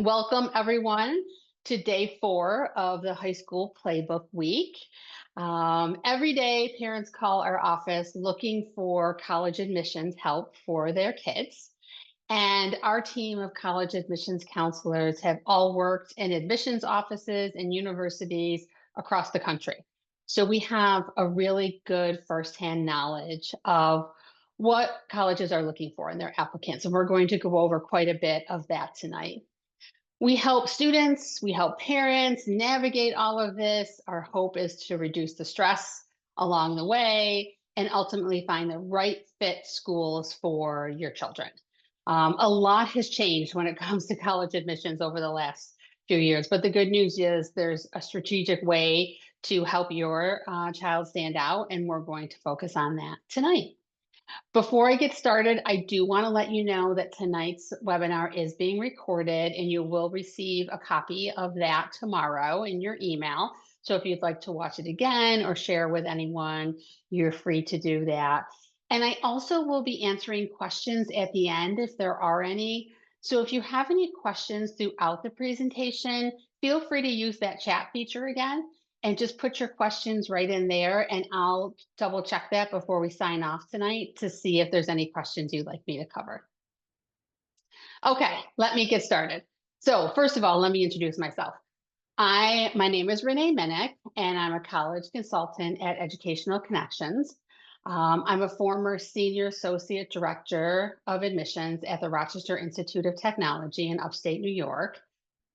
Welcome, everyone, to day 4 of the High School Playbook week. Every day, parents call our office looking for college admissions help for their kids. And our team of college admissions counselors have all worked in admissions offices and universities across the country. So we have a really good firsthand knowledge of what colleges are looking for in their applicants. And we're going to go over quite a bit of that tonight. We help students, we help parents navigate all of this. Our hope is to reduce the stress along the way and ultimately find the right fit schools for your children. A lot has changed when it comes to college admissions over the last few years, but the good news is there's a strategic way to help your child stand out, and we're going to focus on that tonight. Before I get started, I do want to let you know that tonight's webinar is being recorded and you will receive a copy of that tomorrow in your email. So if you'd like to watch it again or share with anyone, you're free to do that. And I also will be answering questions at the end if there are any. So if you have any questions throughout the presentation, feel free to use that chat feature again and just put your questions right in there, and I'll double check that before we sign off tonight to see if there's any questions you'd like me to cover. Okay, let me get started. So first of all, let me introduce myself. My name is Renee Minnick, and I'm a college consultant at Educational Connections. I'm a former Senior Associate Director of Admissions at the Rochester Institute of Technology in upstate New York.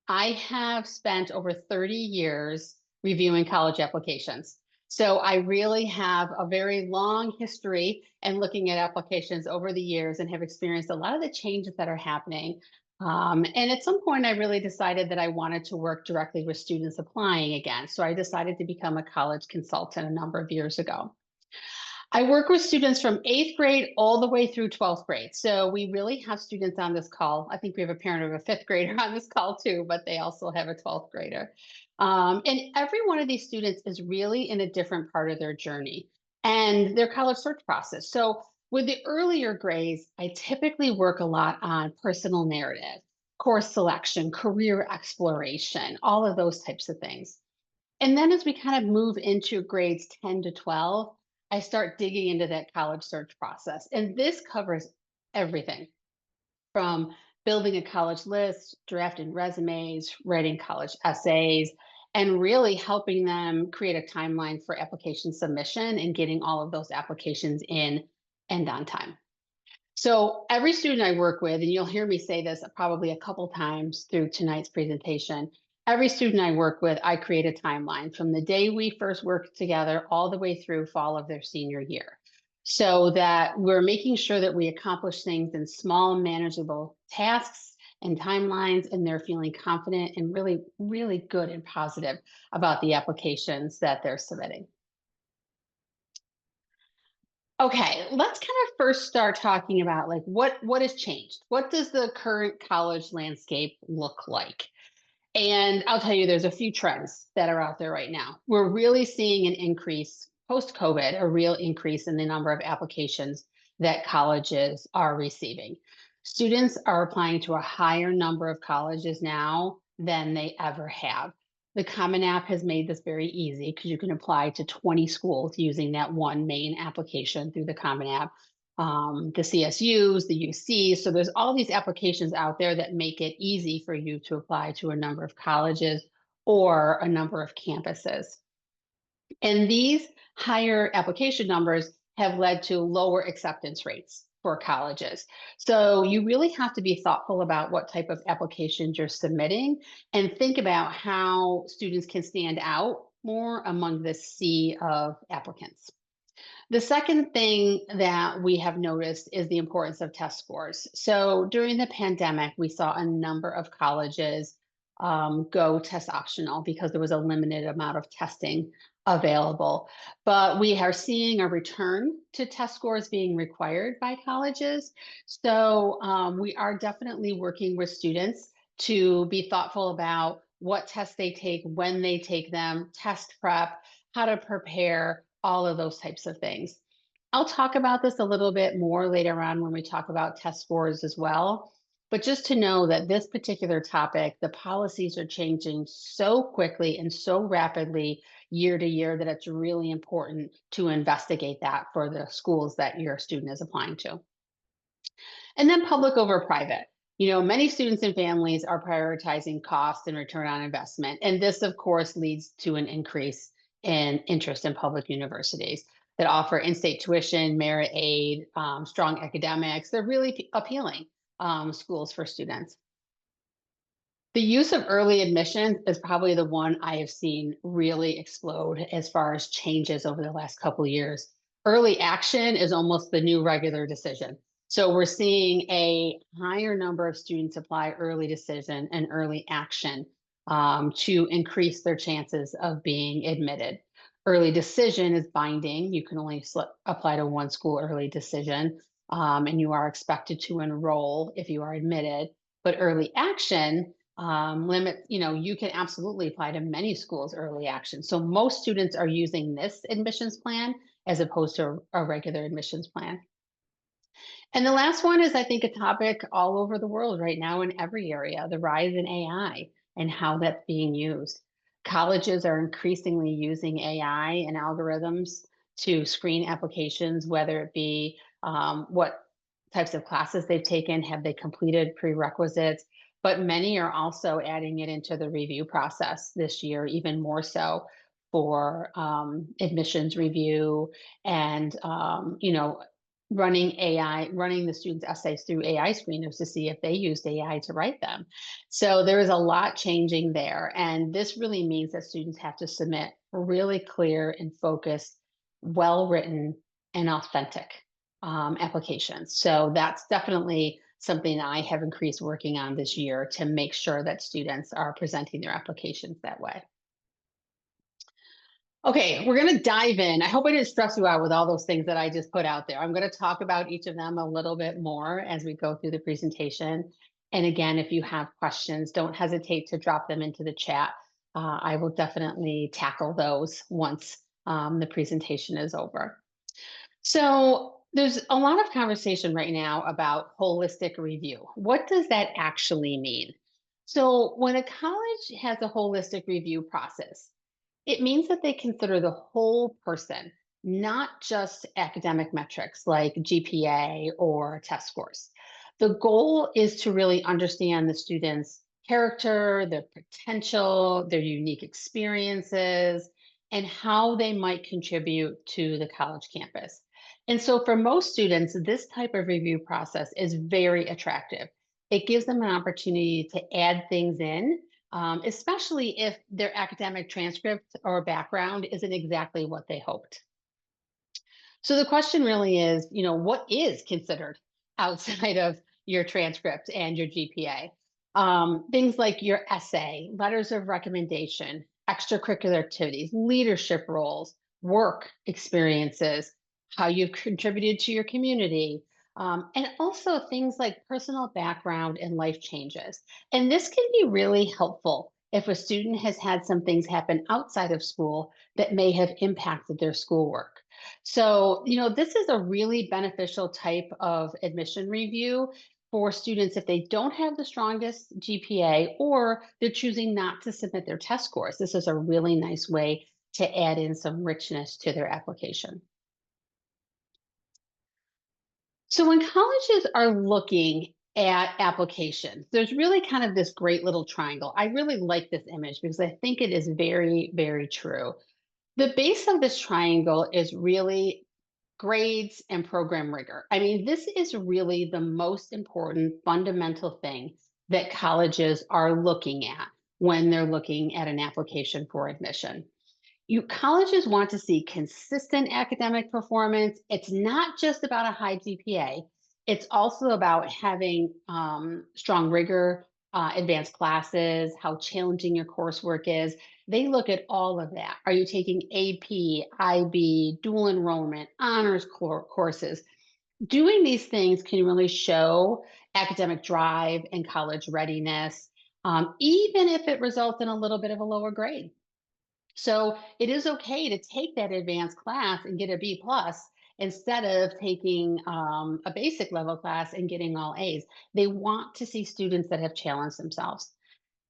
I have spent over 30 years reviewing college applications. So I really have a very long history and looking at applications over the years and have experienced a lot of the changes that are happening. And at some point, I really decided that I wanted to work directly with students applying again. So I decided to become a college consultant a number of years ago. I work with students from 8th grade all the way through 12th grade. So we really have students on this call. I think we have a parent of a 5th grader on this call too, but they also have a 12th grader. And every one of these students is really in a different part of their journey and their college search process. So with the earlier grades, I typically work a lot on personal narrative, course selection, career exploration, all of those types of things. And then as we kind of move into grades 10 to 12, I start digging into that college search process. And this covers everything from building a college list, drafting resumes, writing college essays, and really helping them create a timeline for application submission and getting all of those applications in and on time. So every student I work with, and you'll hear me say this probably a couple times through tonight's presentation, every student I work with, I create a timeline from the day we first work together all the way through fall of their senior year, so that we're making sure that we accomplish things in small, manageable tasks and timelines, and they're feeling confident and really, really good and positive about the applications that they're submitting. Okay, let's kind of first start talking about like what has changed. What does the current college landscape look like? And I'll tell you, there's a few trends that are out there right now. We're really seeing an increase post-COVID, a real increase in the number of applications that colleges are receiving. Students are applying to a higher number of colleges now than they ever have. The Common App has made this very easy because you can apply to 20 schools using that one main application through the Common App. The CSUs, the UCs. So there's all these applications out there that make it easy for you to apply to a number of colleges or a number of campuses. And these higher application numbers have led to lower acceptance rates for colleges. So you really have to be thoughtful about what type of applications you're submitting and think about how students can stand out more among the sea of applicants. The second thing that we have noticed is the importance of test scores. So during the pandemic, we saw a number of colleges go test optional because there was a limited amount of testing available. But we are seeing a return to test scores being required by colleges. So we are definitely working with students to be thoughtful about what tests they take, when they take them, test prep, how to prepare, all of those types of things. I'll talk about this a little bit more later on when we talk about test scores as well. But just to know that this particular topic, the policies are changing so quickly and so rapidly year to year that it's really important to investigate that for the schools that your student is applying to. And then public over private. Many students and families are prioritizing cost and return on investment. And this, of course, leads to an increase in interest in public universities that offer in state tuition, merit aid, strong academics. They're really appealing schools for students. The use of early admissions is probably the one I have seen really explode as far as changes over the last couple of years. Early action is almost the new regular decision. So we're seeing a higher number of students apply early decision and early action to increase their chances of being admitted. Early decision is binding. You can only apply to one school early decision, and you are expected to enroll if you are admitted. But early action you can absolutely apply to many schools early action. So most students are using this admissions plan as opposed to a regular admissions plan. And the last one is, I think, a topic all over the world right now in every area, the rise in AI and how that's being used. Colleges are increasingly using AI and algorithms to screen applications, whether it be what types of classes they've taken, have they completed prerequisites, but many are also adding it into the review process this year, even more so for admissions review and running the students' essays through AI screeners to see if they used AI to write them. So there is a lot changing there. And this really means that students have to submit really clear and focused, well-written and authentic applications. So that's definitely something I have increased working on this year to make sure that students are presenting their applications that way. Okay, we're going to dive in. I hope I didn't stress you out with all those things that I just put out there. I'm going to talk about each of them a little bit more as we go through the presentation. And again, if you have questions, don't hesitate to drop them into the chat. I will definitely tackle those once the presentation is over. So there's a lot of conversation right now about holistic review. What does that actually mean? So when a college has a holistic review process, it means that they consider the whole person, not just academic metrics like GPA or test scores. The goal is to really understand the student's character, their potential, their unique experiences, and how they might contribute to the college campus. And so for most students, this type of review process is very attractive. It gives them an opportunity to add things in, especially if their academic transcript or background isn't exactly what they hoped. So the question really is, what is considered outside of your transcript and your GPA? Things like your essay, letters of recommendation, extracurricular activities, leadership roles, work experiences, how you've contributed to your community, and also things like personal background and life changes. And this can be really helpful if a student has had some things happen outside of school that may have impacted their schoolwork. So, this is a really beneficial type of admission review for students if they don't have the strongest GPA or they're choosing not to submit their test scores. This is a really nice way to add in some richness to their application. So when colleges are looking at applications, there's really kind of this great little triangle. I really like this image because I think it is very, very true. The base of this triangle is really grades and program rigor. I mean, this is really the most important fundamental thing that colleges are looking at when they're looking at an application for admission. Colleges want to see consistent academic performance. It's not just about a high GPA. It's also about having strong rigor, advanced classes, how challenging your coursework is. They look at all of that. Are you taking AP, IB, dual enrollment, honors courses? Doing these things can really show academic drive and college readiness, even if it results in a little bit of a lower grade. So it is okay to take that advanced class and get a B plus instead of taking a basic level class and getting all A's. They want to see students that have challenged themselves.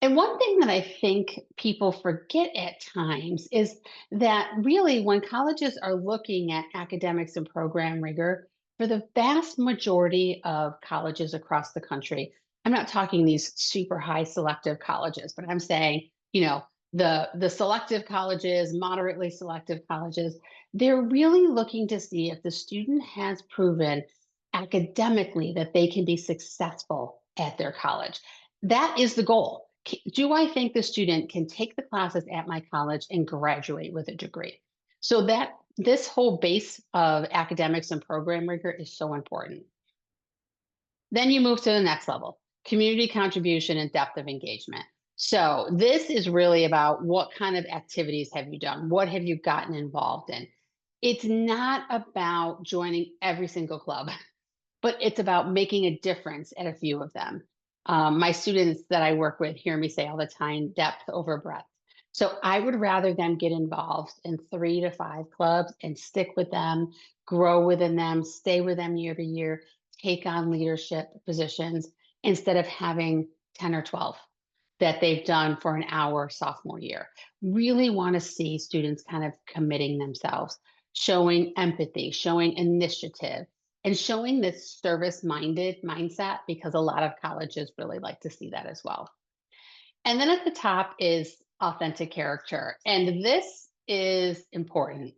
And one thing that I think people forget at times is that really, when colleges are looking at academics and program rigor, for the vast majority of colleges across the country, I'm not talking these super high selective colleges, but I'm saying, the selective colleges, moderately selective colleges, they're really looking to see if the student has proven academically that they can be successful at their college. That is the goal. Do I think the student can take the classes at my college and graduate with a degree? So that this whole base of academics and program rigor is so important. Then you move to the next level, community contribution and depth of engagement. So this is really about what kind of activities have you done? What have you gotten involved in? It's not about joining every single club, but it's about making a difference at a few of them. My students that I work with hear me say all the time, depth over breadth. So I would rather them get involved in 3 to 5 clubs and stick with them, grow within them, stay with them year to year, take on leadership positions instead of having 10 or 12 that they've done for an hour sophomore year. Really want to see students kind of committing themselves, showing empathy, showing initiative, and showing this service minded mindset, because a lot of colleges really like to see that as well. And then at the top is authentic character. And this is important.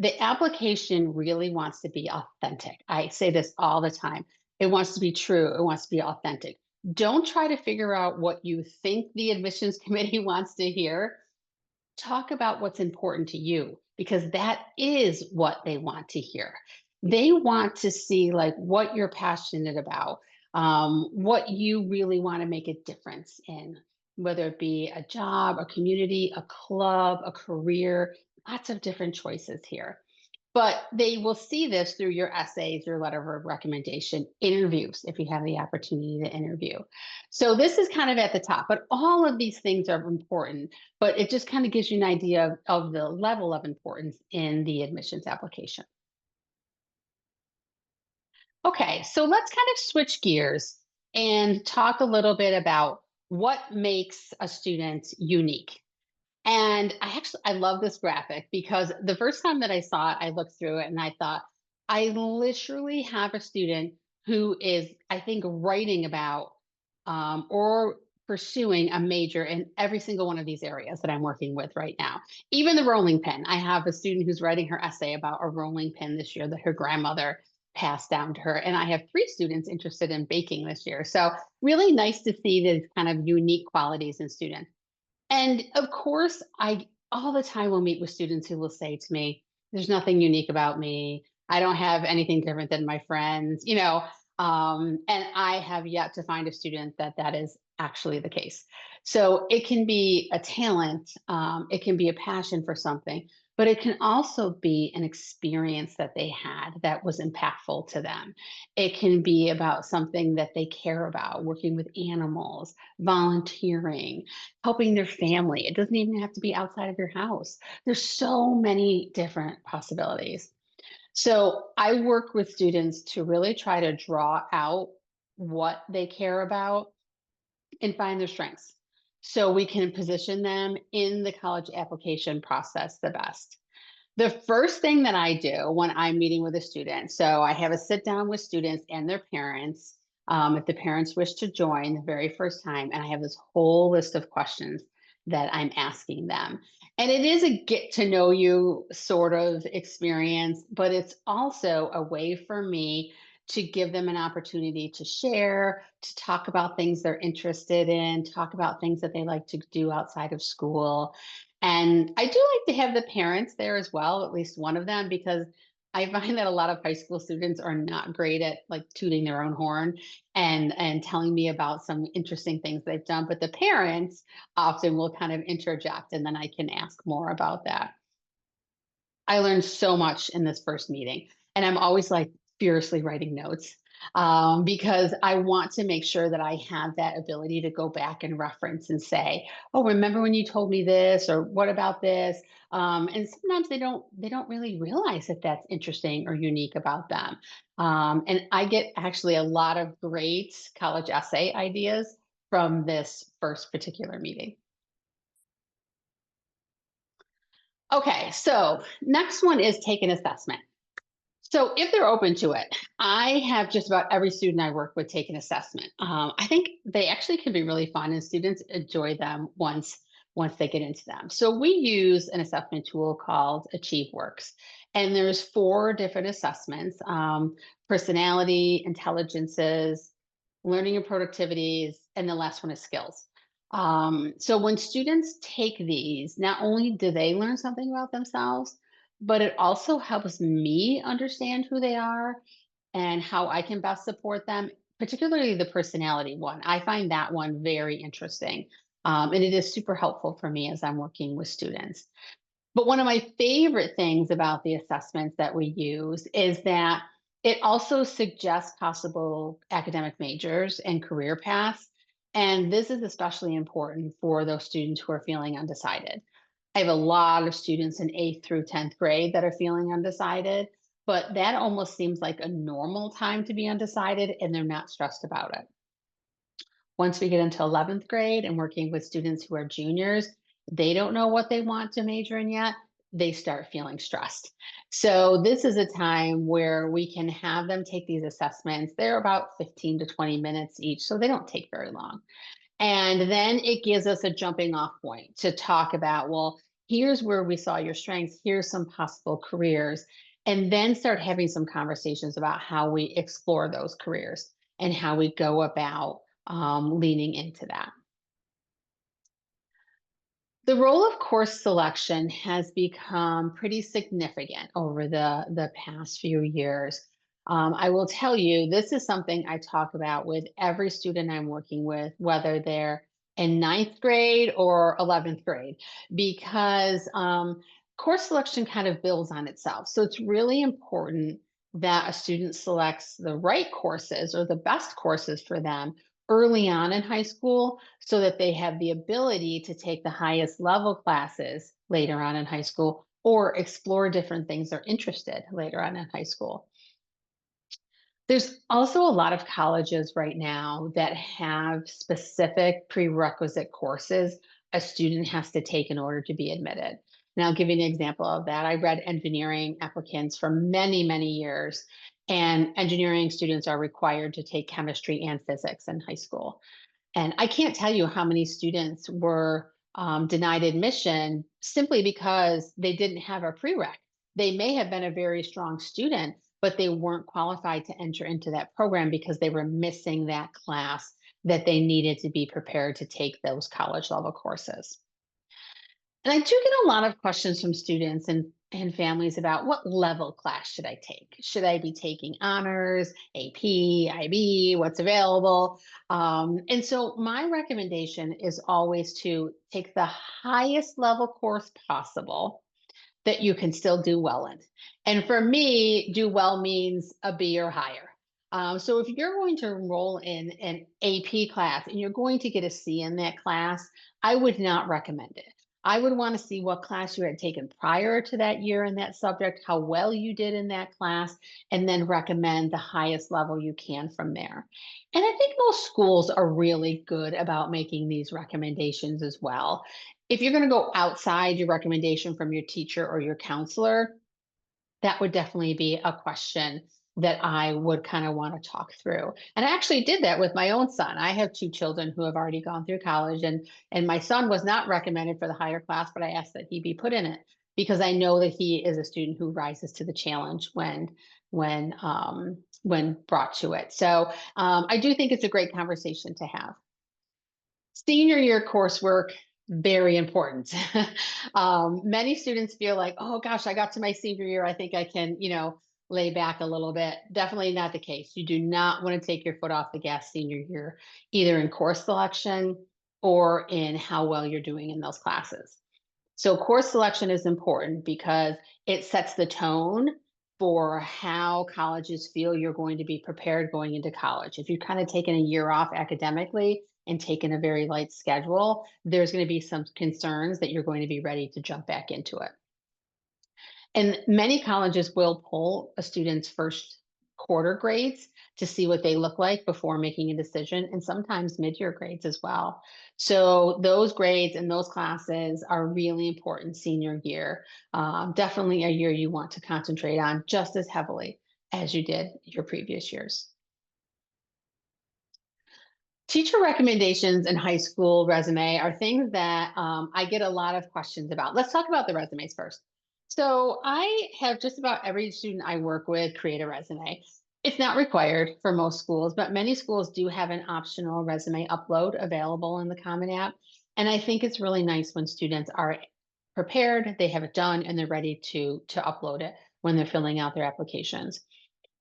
The application really wants to be authentic. I say this all the time. It wants to be true, it wants to be authentic. Don't try to figure out what you think the admissions committee wants to hear. Talk about what's important to you, because that is what they want to hear. They want to see like what you're passionate about, what you really want to make a difference in, whether it be a job, a community, a club, a career, lots of different choices here. But they will see this through your essays, your letter of recommendation, interviews, if you have the opportunity to interview. So this is kind of at the top, but all of these things are important, but it just kind of gives you an idea of the level of importance in the admissions application. Okay, so let's kind of switch gears and talk a little bit about what makes a student unique. And I love this graphic, because the first time that I saw it, I looked through it and I thought, I literally have a student who is, I think, writing about or pursuing a major in every single one of these areas that I'm working with right now. Even the rolling pin. I have a student who's writing her essay about a rolling pin this year that her grandmother passed down to her. And I have 3 students interested in baking this year. So really nice to see these kind of unique qualities in students. And of course, I all the time will meet with students who will say to me, "There's nothing unique about me. I don't have anything different than my friends." And I have yet to find a student that is actually the case. So it can be a talent, it can be a passion for something, but it can also be an experience that they had that was impactful to them. It can be about something that they care about, working with animals, volunteering, helping their family. It doesn't even have to be outside of your house. There's so many different possibilities. So I work with students to really try to draw out what they care about and find their strengths, so we can position them in the college application process the best. The first thing that I do when I'm meeting with a student, so I have a sit down with students and their parents, if the parents wish to join the very first time, and I have this whole list of questions that I'm asking them. And it is a get to know you sort of experience, but it's also a way for me to give them an opportunity to share, to talk about things they're interested in, talk about things that they like to do outside of school. And I do like to have the parents there as well, at least one of them, because I find that a lot of high school students are not great at like tooting their own horn and telling me about some interesting things they've done. But the parents often will kind of interject, and then I can ask more about that. I learned so much in this first meeting, and I'm always like furiously writing notes. because I want to make sure that I have that ability to go back and reference and say, "Oh, remember when you told me this?" or "What about this?" And sometimes they don't really realize that that's interesting or unique about them. And I get actually a lot of great college essay ideas from this first particular meeting. Okay, so next one is take an assessment. So if they're open to it, I have just about every student I work with take an assessment. I think they actually can be really fun, and students enjoy them once they get into them. So we use an assessment tool called AchieveWorks, and there's four different assessments: personality, intelligences, learning and productivities, and the last one is skills. So when students take these, not only do they learn something about themselves, but it also helps me understand who they are and how I can best support them, particularly the personality one. I find that one very interesting. And it is super helpful for me as I'm working with students. But one of my favorite things about the assessments that we use is that it also suggests possible academic majors and career paths. And this is especially important for those students who are feeling undecided. I have a lot of students in 8th through 10th grade that are feeling undecided, but that almost seems like a normal time to be undecided, and they're not stressed about it. Once we get into 11th grade and working with students who are juniors, they don't know what they want to major in yet. They start feeling stressed. So, this is a time where we can have them take these assessments. They're about 15 to 20 minutes each, so they don't take very long. And then it gives us a jumping off point to talk about, well, here's where we saw your strengths, here's some possible careers, and then start having some conversations about how we explore those careers and how we go about leaning into that. The role of course selection has become pretty significant over the past few years. I will tell you, this is something I talk about with every student I'm working with, whether they're in ninth grade or 11th grade, because course selection kind of builds on itself. So it's really important that a student selects the right courses or the best courses for them early on in high school so that they have the ability to take the highest level classes later on in high school or explore different things they're interested later on in high school. There's also a lot of colleges right now that have specific prerequisite courses a student has to take in order to be admitted. And I'll give you an example of that. I read engineering applicants for many, many years, and engineering students are required to take chemistry and physics in high school. And I can't tell you how many students were denied admission simply because they didn't have a prereq. They may have been a very strong student, but they weren't qualified to enter into that program because they were missing that class that they needed to be prepared to take those college level courses. And I do get a lot of questions from students and families about what level class should I take? Should I be taking honors, AP, IB, what's available? And so my recommendation is always to take the highest level course possible that you can still do well in. And for me, do well means a B or higher. So if you're going to enroll in an AP class and you're going to get a C in that class, I would not recommend it. I would want to see what class you had taken prior to that year in that subject, how well you did in that class, and then recommend the highest level you can from there. And I think most schools are really good about making these recommendations as well. If you're going to go outside your recommendation from your teacher or your counselor, that would definitely be a question that I would kind of want to talk through. And I actually did that with my own son. I have two children who have already gone through college, and my son was not recommended for the higher class, but I asked that he be put in it because I know that he is a student who rises to the challenge when brought to it. So I do think it's a great conversation to have. Senior year coursework, very important. Many students feel like, oh gosh, I got to my senior year. I think I can, lay back a little bit. Definitely not the case. You do not want to take your foot off the gas senior year, either in course selection or in how well you're doing in those classes. So course selection is important because it sets the tone for how colleges feel you're going to be prepared going into college. If you've kind of taken a year off academically and taken a very light schedule, there's going to be some concerns that you're going to be ready to jump back into it. And many colleges will pull a student's first quarter grades to see what they look like before making a decision, and sometimes mid-year grades as well. So those grades and those classes are really important senior year. Definitely a year you want to concentrate on just as heavily as you did your previous years. Teacher recommendations in high school resume are things that I get a lot of questions about. Let's talk about the resumes first. So I have just about every student I work with create a resume. It's not required for most schools, but many schools do have an optional resume upload available in the Common App. And I think it's really nice when students are prepared, they have it done, and they're ready to upload it when they're filling out their applications.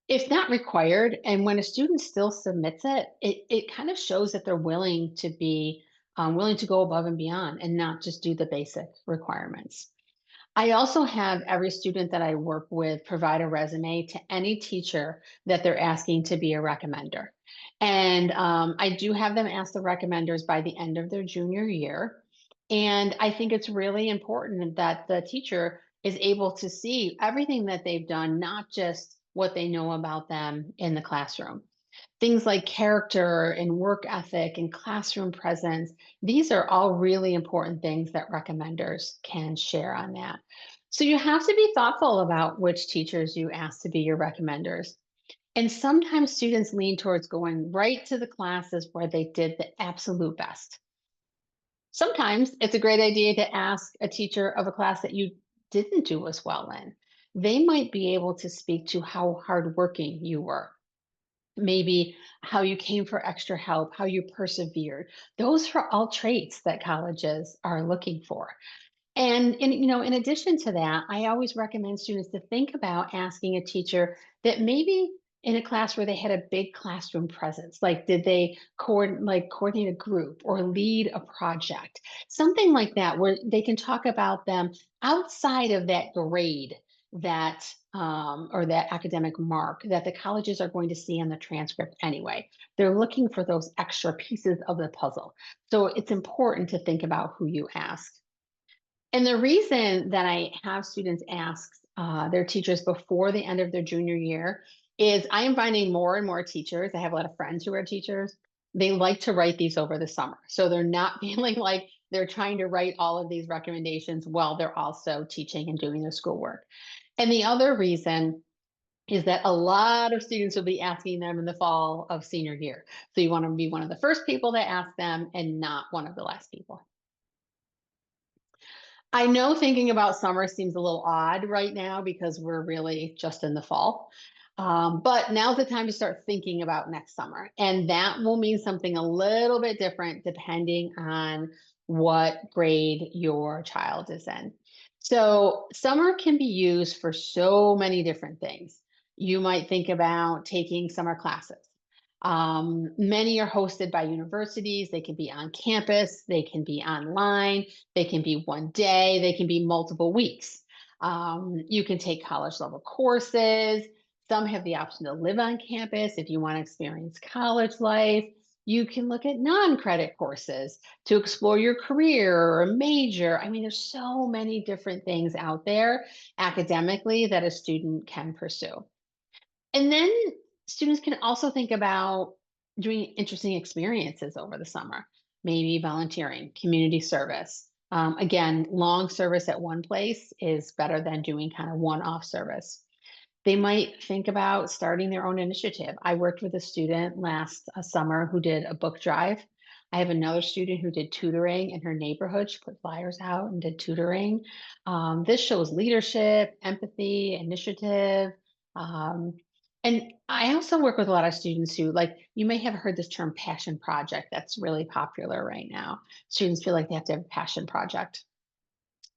It's not required, and when a student still submits it, it kind of shows that they're willing to be willing to go above and beyond and not just do the basic requirements. I also have every student that I work with provide a resume to any teacher that they're asking to be a recommender. And I do have them ask the recommenders by the end of their junior year. And I think it's really important that the teacher is able to see everything that they've done, not just what they know about them in the classroom. Things like character and work ethic and classroom presence, these are all really important things that recommenders can share on that. So you have to be thoughtful about which teachers you ask to be your recommenders. And sometimes students lean towards going right to the classes where they did the absolute best. Sometimes it's a great idea to ask a teacher of a class that you didn't do as well in. They might be able to speak to how hardworking you were, maybe how you came for extra help, how you persevered. Those are all traits that colleges are looking for. And in addition to that, I always recommend students to think about asking a teacher that maybe in a class where they had a big classroom presence, like did they coordinate a group or lead a project, something like that, where they can talk about them outside of that grade that or that academic mark that the colleges are going to see on the transcript anyway. They're looking for those extra pieces of the puzzle. So it's important to think about who you ask. And the reason that I have students ask their teachers before the end of their junior year is I am finding more and more teachers. I have a lot of friends who are teachers. They like to write these over the summer. So they're not feeling like they're trying to write all of these recommendations while they're also teaching and doing their schoolwork. And the other reason is that a lot of students will be asking them in the fall of senior year. So you want to be one of the first people to ask them and not one of the last people. I know thinking about summer seems a little odd right now because we're really just in the fall. But now's the time to start thinking about next summer. And that will mean something a little bit different depending on what grade your child is in. So, summer can be used for so many different things. You might think about taking summer classes. Many are hosted by universities. They can be on campus, they can be online, they can be one day, they can be multiple weeks. You can take college level courses. Some have the option to live on campus if you want to experience college life. You can look at non credit courses to explore your career or a major. I mean, there's so many different things out there academically that a student can pursue. And then students can also think about doing interesting experiences over the summer, maybe volunteering, community service. Again, long service at one place is better than doing kind of one off service. They might think about starting their own initiative. I worked with a student last summer who did a book drive. I have another student who did tutoring in her neighborhood. She put flyers out and did tutoring. This shows leadership, empathy, initiative. Um, and I also work with a lot of students who, like, you may have heard this term passion project that's really popular right now. Students feel like they have to have a passion project.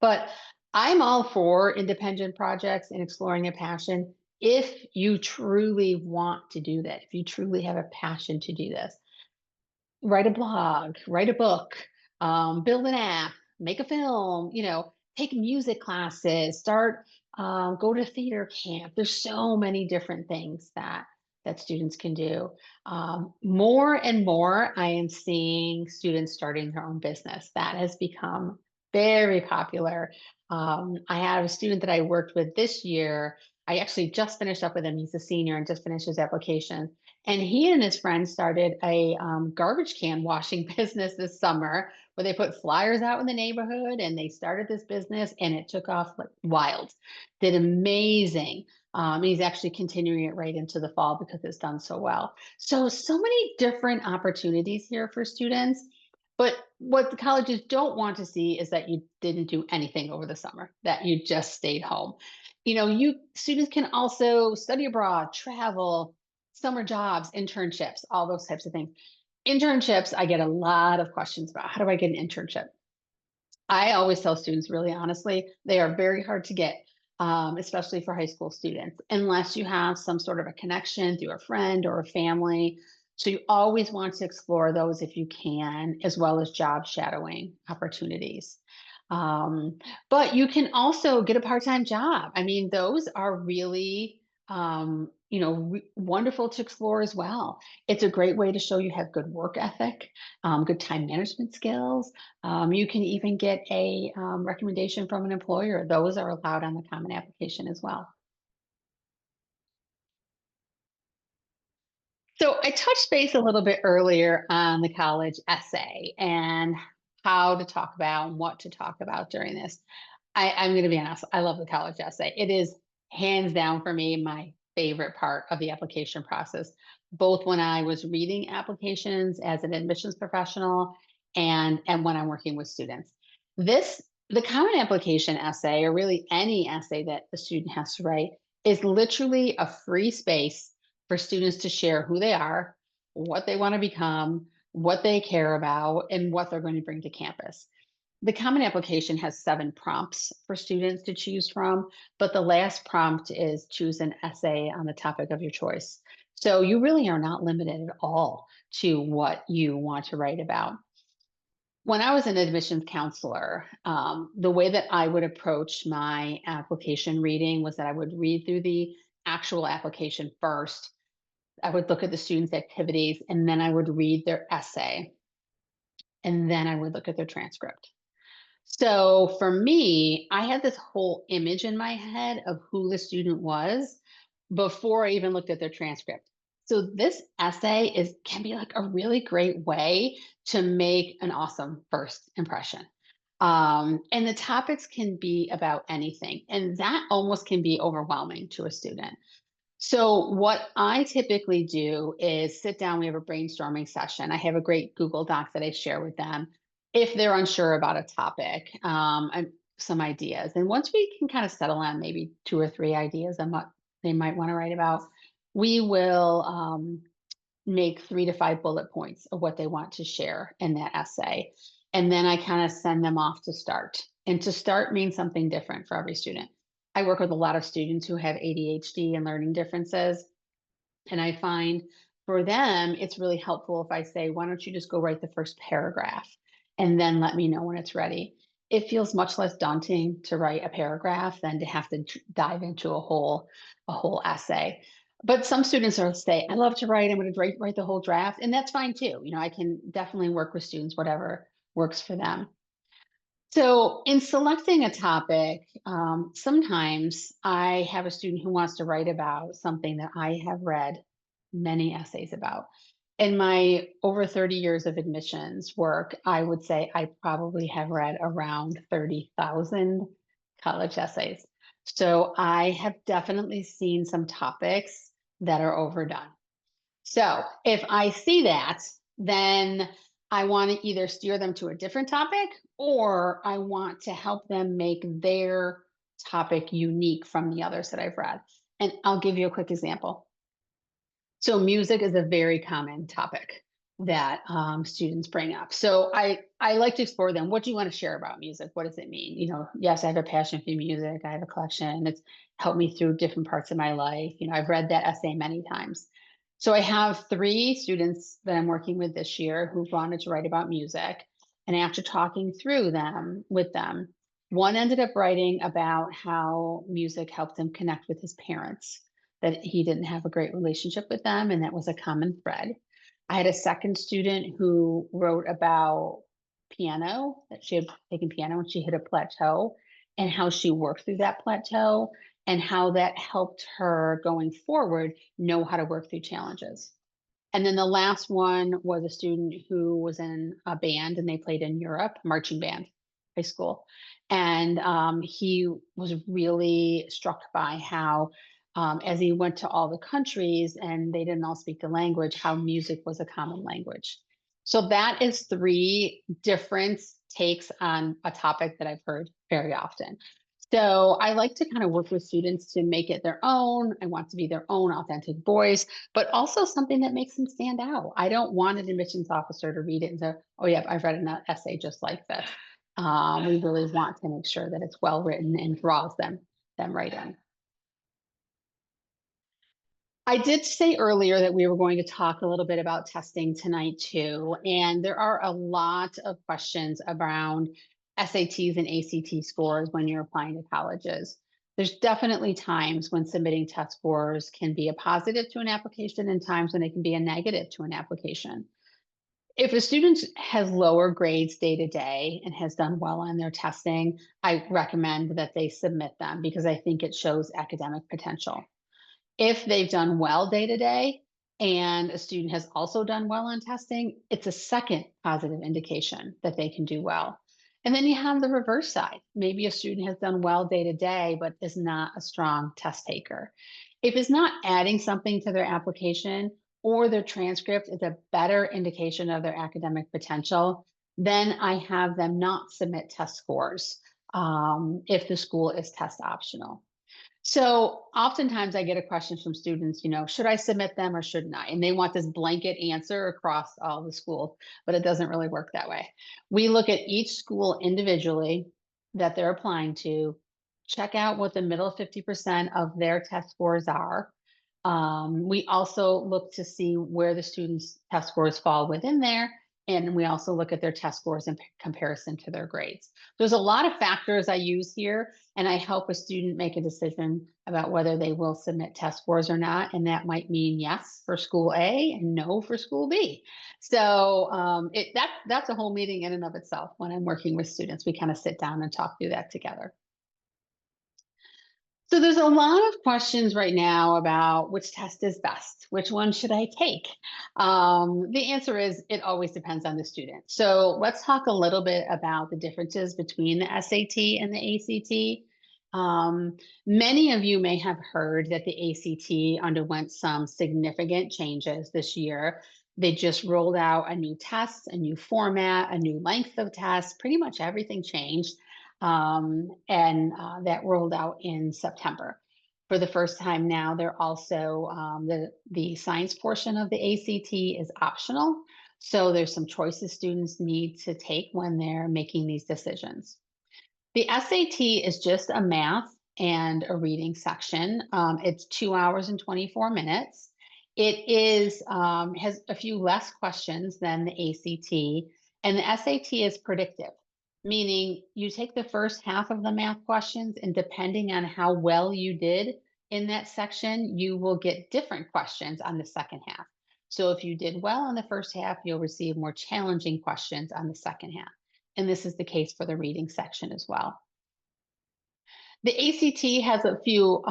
But I'm all for independent projects and exploring a passion if you truly want to do that, if you truly have a passion to do this. Write a blog, write a book, build an app, make a film, take music classes, start go to theater camp. There's so many different things that students can do. More and more, I am seeing students starting their own business. That has become very popular. I have a student that I worked with this year. I actually just finished up with him. He's a senior and just finished his application. And he and his friends started a garbage can washing business this summer where they put flyers out in the neighborhood and they started this business and it took off like wild. Did amazing. He's actually continuing it right into the fall because it's done so well. So many different opportunities here for students. But what the colleges don't want to see is that you didn't do anything over the summer, that you just stayed home. You students can also study abroad, travel, summer jobs, internships, all those types of things. Internships, I get a lot of questions about how do I get an internship? I always tell students, really honestly, they are very hard to get, especially for high school students, unless you have some sort of a connection through a friend or a family. So you always want to explore those if you can, as well as job shadowing opportunities. Um, but you can also get a part-time job. I mean, those are really, wonderful to explore as well. It's a great way to show you have good work ethic, good time management skills. You can even get a recommendation from an employer. Those are allowed on the Common Application as well. So I touched base a little bit earlier on the college essay and how to talk about and what to talk about during this. I'm going to be honest. I love the college essay. It is hands down for me my favorite part of the application process, both when I was reading applications as an admissions professional and when I'm working with students. The common application essay, or really any essay that the student has to write, is literally a free space for students to share who they are, what they want to become, what they care about, and what they're going to bring to campus. The Common Application has 7 prompts for students to choose from, but the last prompt is choose an essay on the topic of your choice. So you really are not limited at all to what you want to write about. When I was an admissions counselor, the way that I would approach my application reading was that I would read through the actual application first. I would look at the students' activities, and then I would read their essay, and then I would look at their transcript. So for me, I had this whole image in my head of who the student was before I even looked at their transcript. So this essay is can be like a really great way to make an awesome first impression. And the topics can be about anything, and that almost can be overwhelming to a student. So what I typically do is sit down, we have a brainstorming session. I have a great Google Doc that I share with them if they're unsure about a topic, and some ideas. And once we can kind of settle on maybe 2 or 3 ideas on what they might want to write about, we will make 3 to 5 bullet points of what they want to share in that essay. And then I kind of send them off to start. And to start means something different for every student. I work with a lot of students who have ADHD and learning differences. And I find for them, it's really helpful if I say, why don't you just go write the first paragraph and then let me know when it's ready. It feels much less daunting to write a paragraph than to have to dive into a whole essay. But some students will say, I love to write, I'm going to write the whole draft. And that's fine too. I can definitely work with students, whatever works for them. So, in selecting a topic, sometimes I have a student who wants to write about something that I have read many essays about. In my over 30 years of admissions work, I would say I probably have read around 30,000 college essays. So, I have definitely seen some topics that are overdone. So if I see that, then I want to either steer them to a different topic or I want to help them make their topic unique from the others that I've read. And I'll give you a quick example. So music is a very common topic that students bring up. So I like to explore them. What do you want to share about music? What does it mean? Yes, I have a passion for music. I have a collection. It's helped me through different parts of my life. I've read that essay many times. So I have 3 students that I'm working with this year who wanted to write about music. And after talking through them with them, One ended up writing about how music helped him connect with his parents, that he didn't have a great relationship with them, and that was a common thread. I had a second student who wrote about piano, that she had taken piano and she hit a plateau, and how she worked through that plateau, and how that helped her going forward know how to work through challenges. And then the last one was a student who was in a band and they played in Europe, marching band, high school. And he was really struck by how, as he went to all the countries and they didn't all speak the language, how music was a common language. So that is three different takes on a topic that I've heard very often. So I like to kind of work with students to make it their own. I want to be their own authentic voice, but also something that makes them stand out. I don't want an admissions officer to read it and say, oh, yeah, I've read an essay just like this. We really want to make sure that it's well written and draws them right in. I did say earlier that we were going to talk a little bit about testing tonight too, and there are a lot of questions around SATs and ACT scores when you're applying to colleges. There's definitely times when submitting test scores can be a positive to an application and times when it can be a negative to an application. If a student has lower grades day to day and has done well on their testing, I recommend that they submit them because I think it shows academic potential. If they've done well day to day and a student has also done well on testing, it's a second positive indication that they can do well. And then you have the reverse side. Maybe a student has done well day to day, but is not a strong test taker. If it's not adding something to their application or their transcript is a better indication of their academic potential, then I have them not submit test scores if the school is test optional. So oftentimes I get a question from students, should I submit them or shouldn't I? And they want this blanket answer across all the schools, but it doesn't really work that way. We look at each school individually that they're applying to, check out what the middle 50% of their test scores are. We also look to see where the students' test scores fall within there. And we also look at their test scores in comparison to their grades. There's a lot of factors I use here, and I help a student make a decision about whether they will submit test scores or not. And that might mean yes for school A and no for school B. So that's a whole meeting in and of itself. When I'm working with students, we kind of sit down and talk through that together. So there's a lot of questions right now about which test is best, which one should I take? The answer is it always depends on the student. So let's talk a little bit about the differences between the SAT and the ACT. Many of you may have heard that the ACT underwent some significant changes this year. They just rolled out a new test, a new format, a new length of test, pretty much everything changed. And that rolled out in September. For the first time now, they're also the science portion of the ACT is optional. So there's some choices students need to take when they're making these decisions. The SAT is just a math and a reading section. It's 2 hours and 24 minutes. It is has a few less questions than the ACT, and the SAT is predictive, meaning you take the first half of the math questions, and depending on how well you did in that section, you will get different questions on the second half. So if you did well on the first half, you'll receive more challenging questions on the second half. And this is the case for the reading section as well. The ACT has a few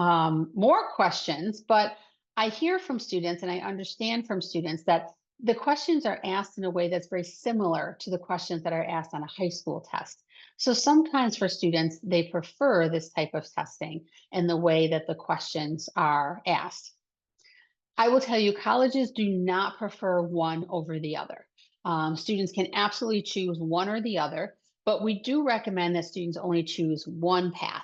more questions, but I hear from students and I understand from students that the questions are asked in a way that's very similar to the questions that are asked on a high school test. So sometimes for students, they prefer this type of testing and the way that the questions are asked. I will tell you, colleges do not prefer one over the other. Students can absolutely choose one or the other, but we do recommend that students only choose one path.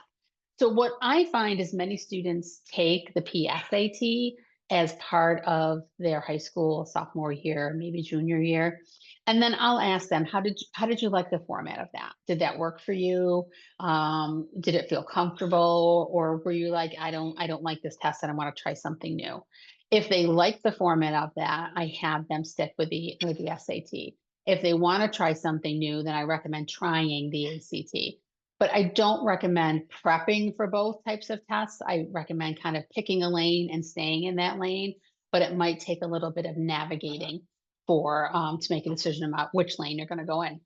So what I find is many students take the PSAT as part of their high school sophomore year, maybe junior year. And then I'll ask them, how did you like the format of that? Did that work for you? Did it feel comfortable? Or were you like, I don't like this test and I want to try something new? If they like the format of that, I have them stick with the SAT. If they want to try something new, then I recommend trying the ACT. But I don't recommend prepping for both types of tests. I recommend kind of picking a lane and staying in that lane, but it might take a little bit of navigating for to make a decision about which lane you're going to go in.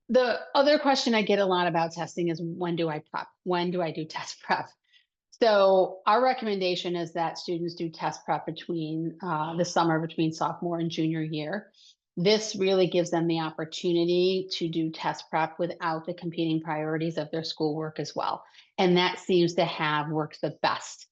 The other question I get a lot about testing is, when do I prep? When do I do test prep? So our recommendation is that students do test prep between the summer between sophomore and junior year. This really gives them the opportunity to do test prep without the competing priorities of their schoolwork as well. And that seems to have worked the best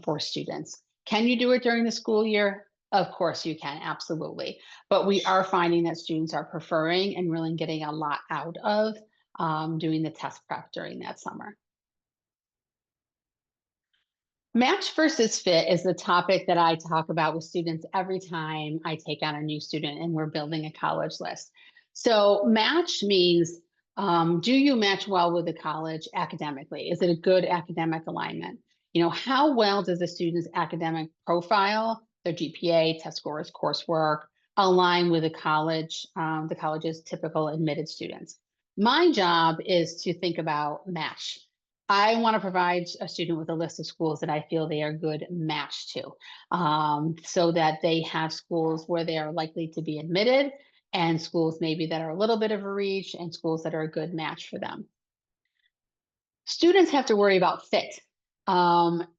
for students. Can you do it during the school year? Of course you can, absolutely. But we are finding that students are preferring and really getting a lot out of doing the test prep during that summer. Match versus fit is the topic that I talk about with students every time I take on a new student and we're building a college list. So, match means, do you match well with the college academically? Is it a good academic alignment? How well does the student's academic profile, their GPA, test scores, coursework, align with the college's typical admitted students? My job is to think about match. I want to provide a student with a list of schools that I feel they are a good match to, so that they have schools where they are likely to be admitted, and schools maybe that are a little bit of a reach, and schools that are a good match for them. Students have to worry about fit.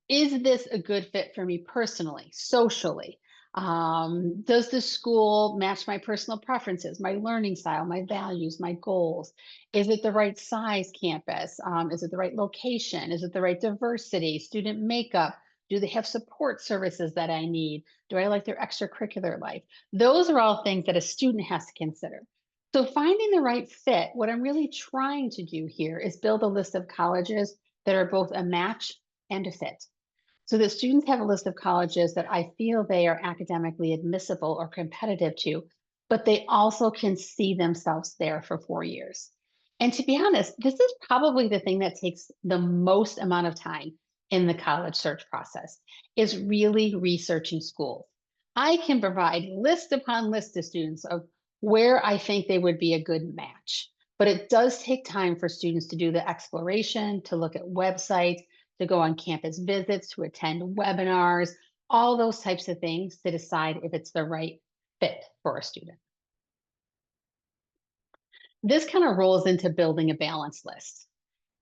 Is this a good fit for me personally, socially? Does the school match my personal preferences, my learning style, my values, my goals? Is it the right size campus? Is it the right location? Is it the right diversity, student makeup? Do they have support services that I need? Do I like their extracurricular life? Those are all things that a student has to consider. So finding the right fit, what I'm really trying to do here is build a list of colleges that are both a match and a fit. So that students have a list of colleges that I feel they are academically admissible or competitive to, but they also can see themselves there for 4 years. And to be honest, this is probably the thing that takes the most amount of time in the college search process, is really researching schools. I can provide list upon list to students of where I think they would be a good match. But it does take time for students to do the exploration, to look at websites, to go on campus visits, to attend webinars, all those types of things to decide if it's the right fit for a student. This kind of rolls into building a balance list.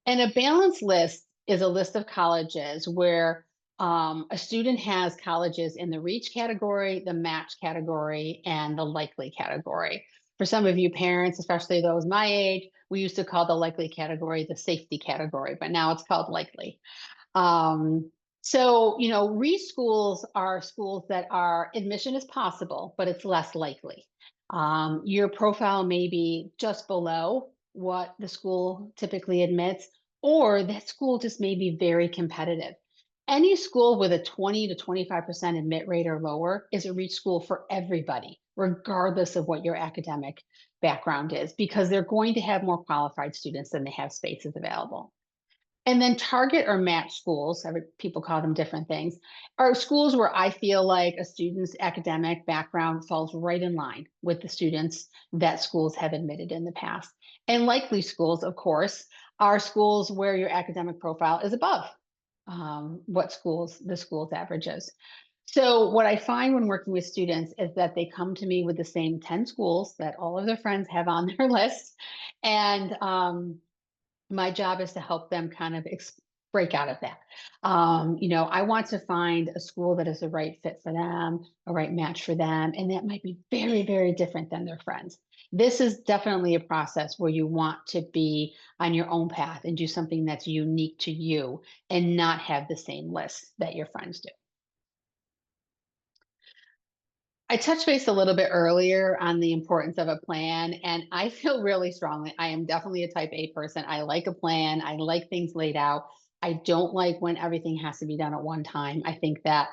And a balance list is a list of colleges where a student has colleges in the reach category, the match category, and the likely category. For some of you parents, especially those my age, we used to call the likely category the safety category, but now it's called likely. Reach schools are schools that are admission is possible, but it's less likely. Your profile may be just below what the school typically admits, or that school just may be very competitive. Any school with a 20 to 25% admit rate or lower is a reach school for everybody, regardless of what your academic background is, because they're going to have more qualified students than they have spaces available. And then target or match schools, people call them different things, are schools where I feel like a student's academic background falls right in line with the students that schools have admitted in the past. And likely schools, of course, are schools where your academic profile is above what the school's average is. So what I find when working with students is that they come to me with the same 10 schools that all of their friends have on their list. And my job is to help them kind of break out of that. I want to find a school that is the right fit for them, a right match for them, and that might be very, very different than their friends. This is definitely a process where you want to be on your own path and do something that's unique to you and not have the same list that your friends do. I touched base a little bit earlier on the importance of a plan, and I feel really strongly. I am definitely a type A person. I like a plan. I like things laid out. I don't like when everything has to be done at one time. I think that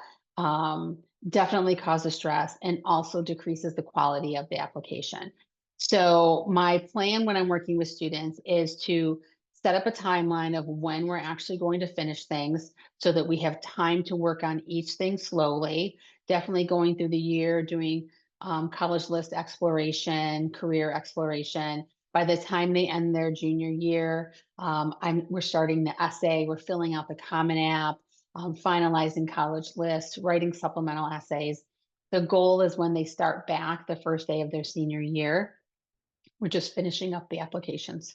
definitely causes stress and also decreases the quality of the application. So my plan when I'm working with students is to set up a timeline of when we're actually going to finish things so that we have time to work on each thing slowly. Definitely going through the year, doing college list exploration, career exploration, By the time they end their junior year, we're starting the essay, we're filling out the Common App, finalizing college lists, writing supplemental essays. The goal is when they start back the first day of their senior year, we're just finishing up the applications,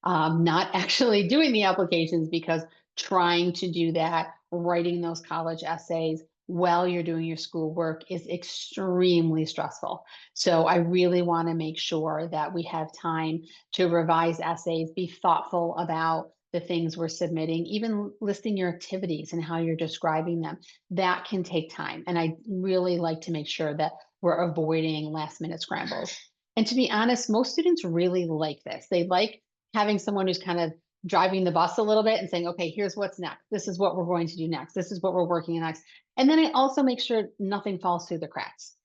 not actually doing the applications because trying to do that, writing those college essays while you're doing your schoolwork is extremely stressful. So I really want to make sure that we have time to revise essays, be thoughtful about the things we're submitting, even listing your activities and how you're describing them. That can take time. And I really like to make sure that we're avoiding last minute scrambles. And to be honest, most students really like this. They like having someone who's kind of driving the bus a little bit and saying, okay, here's what's next. This is what we're going to do next. This is what we're working on next. And then I also make sure nothing falls through the cracks,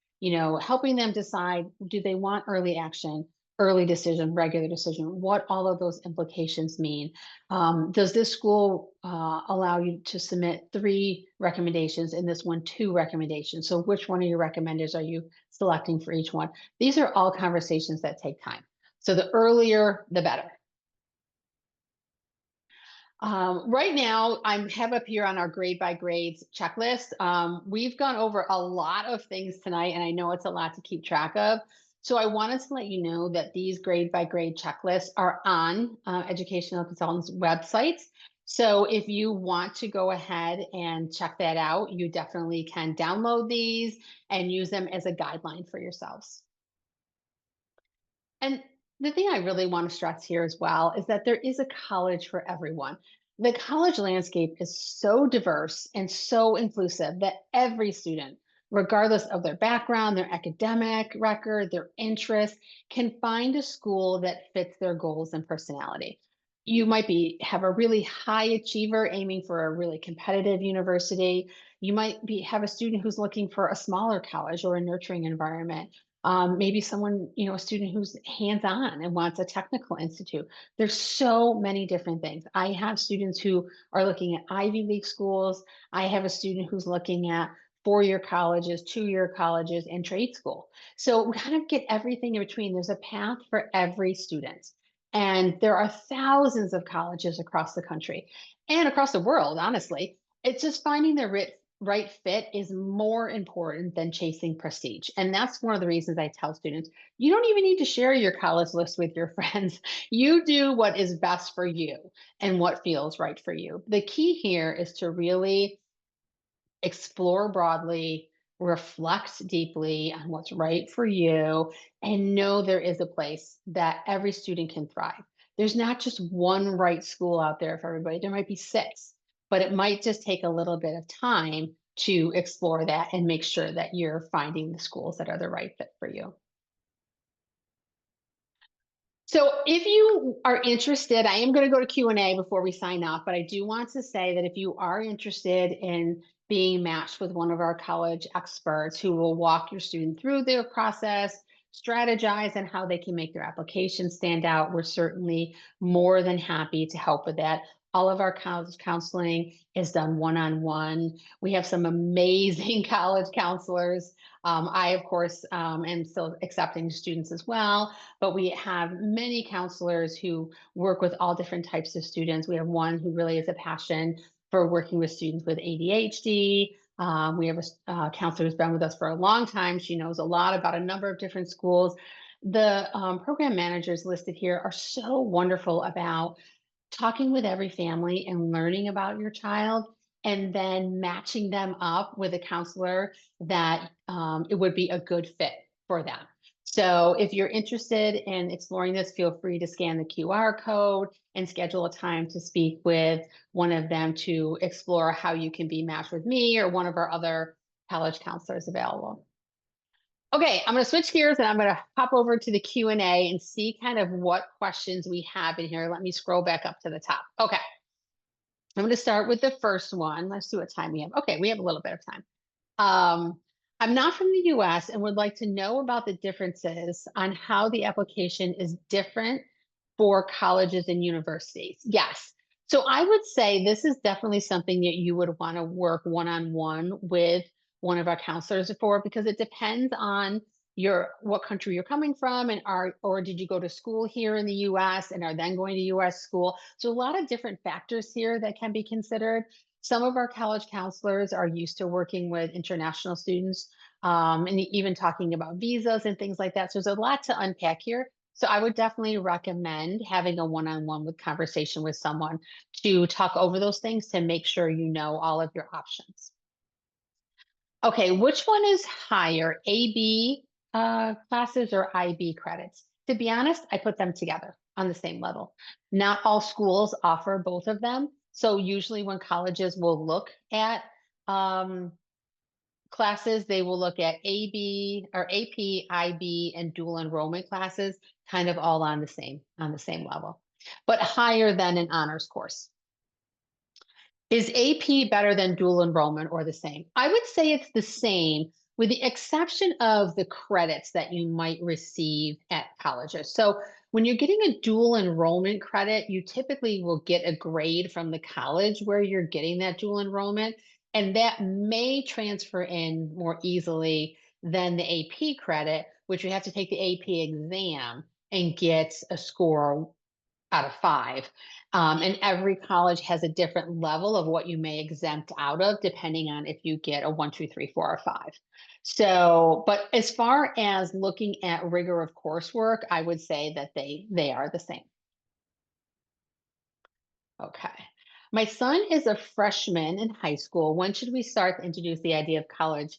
helping them decide, do they want early action, early decision, regular decision, what all of those implications mean. Does this school allow you to submit 3 recommendations and this one 2 recommendations? So which one of your recommenders are you selecting for each one? These are all conversations that take time. So the earlier, the better. Right now, I have up here on our grade by grades checklist. We've gone over a lot of things tonight, and I know it's a lot to keep track of. So I wanted to let you know that these grade by grade checklists are on Educational Consultants' websites. So if you want to go ahead and check that out, you definitely can download these and use them as a guideline for yourselves. And the thing I really want to stress here as well is that there is a college for everyone. The college landscape is so diverse and so inclusive that every student, regardless of their background, their academic record, their interests, can find a school that fits their goals and personality. You might have a really high achiever aiming for a really competitive university. You might have a student who's looking for a smaller college or a nurturing environment. Maybe someone, a student who's hands-on and wants a technical institute. There's so many different things. I have students who are looking at Ivy League schools. I have a student who's looking at 4-year colleges, 2-year colleges, and trade school. So we kind of get everything in between. There's a path for every student. And there are thousands of colleges across the country and across the world, honestly. It's just finding the right fit is more important than chasing prestige. And that's one of the reasons I tell students, you don't even need to share your college list with your friends. You do what is best for you and what feels right for you. The key here is to really explore broadly, reflect deeply on what's right for you, and know there is a place that every student can thrive. There's not just one right school out there for everybody. There might be 6, but it might just take a little bit of time to explore that and make sure that you're finding the schools that are the right fit for you. So if you are interested, I am going to go to Q&A before we sign off, but I do want to say that if you are interested in being matched with one of our college experts who will walk your student through their process, strategize on how they can make their application stand out, we're certainly more than happy to help with that. All of our college counseling is done one-on-one. We have some amazing college counselors. I, of course, am still accepting students as well, but we have many counselors who work with all different types of students. We have one who really is a passion for working with students with ADHD. We have a counselor who's been with us for a long time. She knows a lot about a number of different schools. The program managers listed here are so wonderful about talking with every family and learning about your child, and then matching them up with a counselor that it would be a good fit for them. So if you're interested in exploring this, feel free to scan the QR code and schedule a time to speak with one of them to explore how you can be matched with me or one of our other college counselors available. Okay, I'm going to switch gears and I'm going to hop over to the Q&A and see kind of what questions we have in here. Let me scroll back up to the top. Okay, I'm going to start with the first one. Let's see what time we have. Okay, we have a little bit of time. I'm not from the US and would like to know about the differences on how the application is different for colleges and universities. Yes. So I would say this is definitely something that you would want to work one-on-one with one of our counselors for, because it depends on what country you're coming from, and are or did you go to school here in the US and are then going to US school? So a lot of different factors here that can be considered. Some of our college counselors are used to working with international students, and even talking about visas and things like that. So there's a lot to unpack here. So I would definitely recommend having a one-on-one with conversation with someone to talk over those things to make sure you know all of your options. Okay, which one is higher, AB classes or IB credits? To be honest, I put them together on the same level. Not all schools offer both of them. So usually when colleges will look at um, classes, they will look at AB or AP, IB, and dual enrollment classes, kind of all on the same level, but higher than an honors course. Is AP better than dual enrollment or the same? I would say it's the same, with the exception of the credits that you might receive at colleges. So when you're getting a dual enrollment credit, you typically will get a grade from the college where you're getting that dual enrollment, and that may transfer in more easily than the AP credit, which you have to take the AP exam and get a score out of 5. And every college has a different level of what you may exempt out of, depending on if you get a 1, 2, 3, 4, or 5. So, but as far as looking at rigor of coursework, I would say that they are the same. Okay. My son is a freshman in high school. When should we start to introduce the idea of college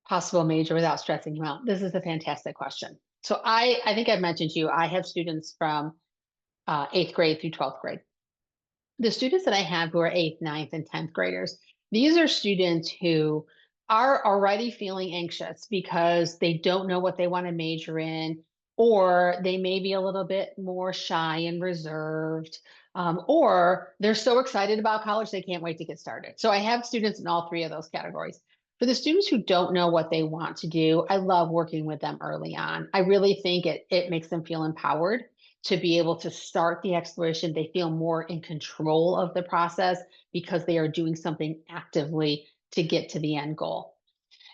possible major without stressing him out? This is a fantastic question. So I think I've mentioned to you, I have students from 8th grade through 12th grade. The students that I have who are 8th, ninth, and 10th graders, these are students who are already feeling anxious because they don't know what they want to major in, or they may be a little bit more shy and reserved, or they're so excited about college they can't wait to get started. So I have students in all three of those categories. For the students who don't know what they want to do, I love working with them early on. I really think it makes them feel empowered to be able to start the exploration. They feel more in control of the process because they are doing something actively to get to the end goal.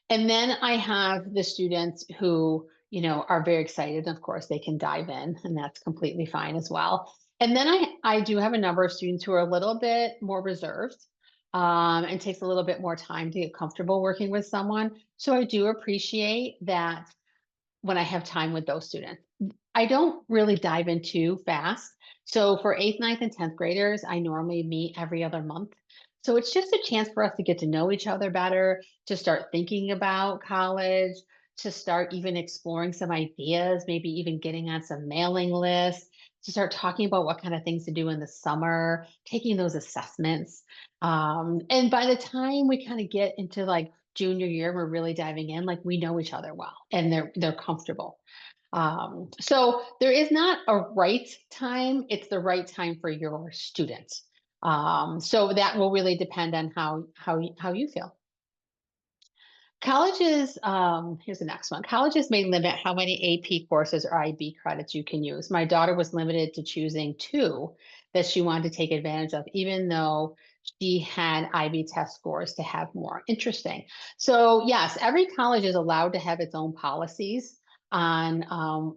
And then I have the students who, are very excited. Of course, they can dive in, and that's completely fine as well. And then I do have a number of students who are a little bit more reserved, and takes a little bit more time to get comfortable working with someone. So I do appreciate that when I have time with those students. I don't really dive in too fast. So for 8th, ninth, and 10th graders, I normally meet every other month. So it's just a chance for us to get to know each other better, to start thinking about college, to start even exploring some ideas, maybe even getting on some mailing lists, to start talking about what kind of things to do in the summer, taking those assessments. And by the time we kind of get into like junior year, we're really diving in, like we know each other well and they're comfortable. So there is not a right time, it's the right time for your students. So that will really depend on how you feel. Colleges, here's the next one. Colleges may limit how many AP courses or IB credits you can use. My daughter was limited to choosing 2 that she wanted to take advantage of, even though she had IB test scores to have more. Interesting. So yes, every college is allowed to have its own policies on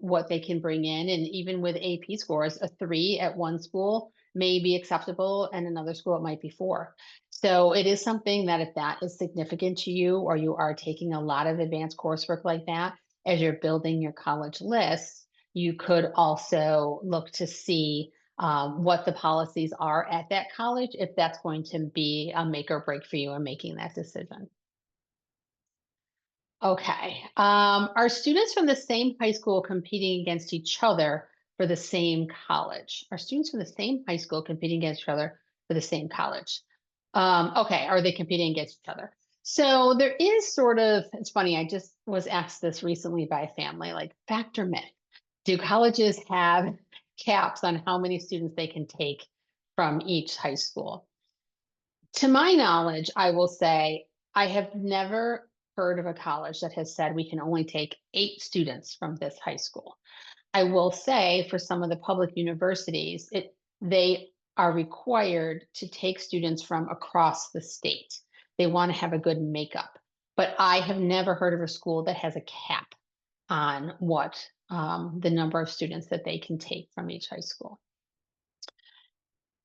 what they can bring in. And even with AP scores, a 3 at one school may be acceptable, and another school it might be 4. So it is something that if that is significant to you, or you are taking a lot of advanced coursework like that as you're building your college list, you could also look to see what the policies are at that college, if that's going to be a make or break for you in making that decision. Okay. Are students from the same high school competing against each other for the same college? Are students from the same high school competing against each other for the same college? Okay. Are they competing against each other? So there is sort of, it's funny, I just was asked this recently by a family, like fact or myth. Do colleges have caps on how many students they can take from each high school? To my knowledge, I will say I have never heard of a college that has said we can only take 8 students from this high school. I will say for some of the public universities, they are required to take students from across the state. They want to have a good makeup. But I have never heard of a school that has a cap on what the number of students that they can take from each high school.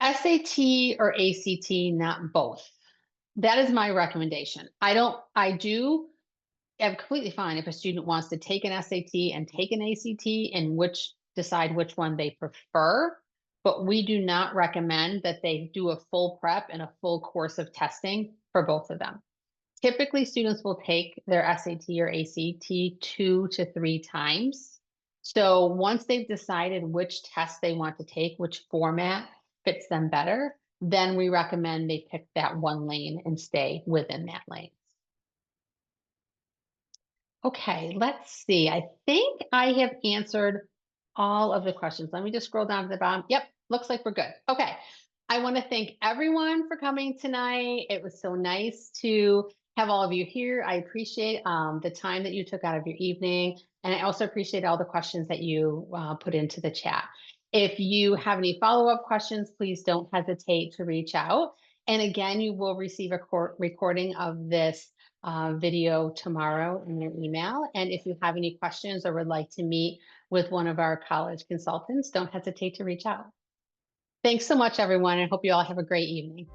SAT or ACT, not both. That is my recommendation. I'm completely fine if a student wants to take an SAT and take an ACT and decide which one they prefer, but we do not recommend that they do a full prep and a full course of testing for both of them. Typically, students will take their SAT or ACT 2 to 3 times. So once they've decided which test they want to take, which format fits them better, then we recommend they pick that one lane and stay within that lane. Okay, let's see. I think I have answered all of the questions. Let me just scroll down to the bottom. Yep, looks like we're good. Okay. I want to thank everyone for coming tonight. It was so nice to have all of you here. I appreciate the time that you took out of your evening. And I also appreciate all the questions that you put into the chat. If you have any follow-up questions, please don't hesitate to reach out. And again, you will receive a recording of this video tomorrow in your email. And if you have any questions or would like to meet with one of our college consultants, don't hesitate to reach out. Thanks so much, everyone, and hope you all have a great evening.